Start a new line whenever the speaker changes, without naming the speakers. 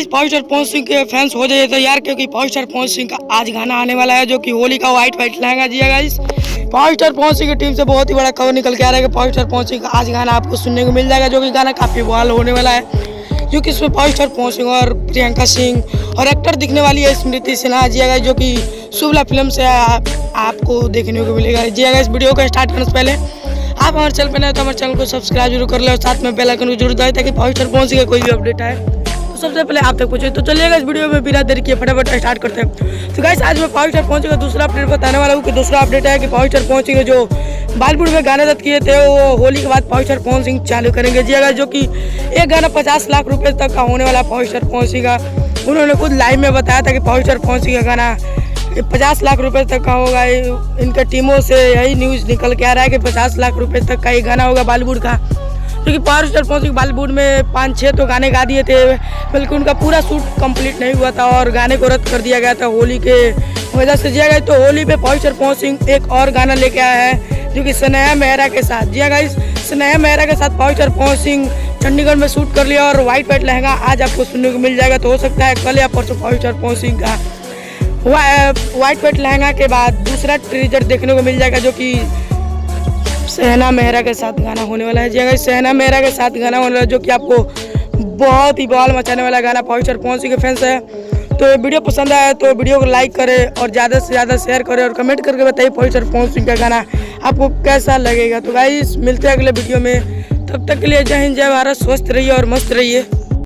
Guys power star Pawan Singh के fans हो जाइए तो यार, क्योंकि पावर स्टार पवन सिंह का आज गाना आने वाला है जो कि होली का व्हाइट लहंगा जी है guys. Power star Pawan Singh की टीम से बहुत ही बड़ा खबर निकल के आ रहा है कि पावर स्टार पवन सिंह का आज गाना आपको सुनने को मिल जाएगा, जो कि गाना काफी बवाल होने वाला है। क्योंकि इसमें पावर स्टार पवन सिंह और प्रियंका सिंह और एक्टर दिखने वाली है स्मृति सिन्हा जी है, जो कि शुभला फिल्म से आपको देखने को मिलेगा जी है। इस वीडियो को स्टार्ट करने से पहले आप हमारे चैनल पर नए तो हमारे चैनल को सब्सक्राइब जरूर कर ले और साथ में बेल आइकन को जरूर दबाएं ताकि पावर स्टार पवन सिंह का कोई भी अपडेट आए तो सबसे पहले आप तक पहुंचे। तो चलिएगा इस वीडियो में बिना देरी किए फटाफट स्टार्ट करते हैं। तो गाइस आज मैं पावर स्टार पवन सिंह का दूसरा अपडेट बताने वाला हूँ कि दूसरा अपडेट है कि पावर स्टार पवन सिंह जो बॉलीवुड में गाने रद्द किए थे वो होली के बाद पावर स्टार पवन सिंह चालू करेंगे जी अगर, जो कि एक गाना 50 लाख रुपए तक का होने वाला पावर स्टार पवन सिंह का। उन्होंने खुद लाइव में बताया था कि पावर स्टार पवन सिंह का गाना 50 लाख रुपए तक का होगा। इनके टीमों से यही न्यूज़ निकल के आ रहा है कि 50 लाख रुपए तक का ये गाना होगा बॉलीवुड का। क्योंकि पावर स्टार पवन सिंह बॉलीवुड में 5-6 तो गाने गा दिए थे, बल्कि उनका पूरा शूट कंप्लीट नहीं हुआ था और गाने को रद्द कर दिया गया था होली के वजह से दिया गया। तो होली पे पावर स्टार पवन सिंह एक और गाना लेके आया है जो कि सनेहा मेहरा के साथ जी गाइस। सनेहा मेहरा के साथ पावर स्टार पवन सिंह चंडीगढ़ में शूट कर लिया और व्हाइट लहंगा आज आपको सुनने को मिल जाएगा। तो हो सकता है कल या परसों पावर स्टार पवन सिंह का व्हाइट लहंगा के बाद दूसरा टीजर देखने को मिल जाएगा, जो कि सनेहा मेहरा के साथ गाना होने वाला है जी गाइस। सनेहा मेहरा के साथ गाना होने वाला है जो कि आपको बहुत ही बवाल मचाने वाला गाना पावर स्टार पवन सिंह के फैंस है। तो ये वीडियो पसंद आया तो वीडियो को लाइक करें और ज़्यादा से ज़्यादा शेयर करें और कमेंट करके बताइए पावर स्टार पवन सिंह का गाना आपको कैसा लगेगा। तो गाइस मिलते हैं अगले वीडियो में, तब तक के लिए जय हिंद जय भारत, स्वस्थ रहिए और मस्त रहिए।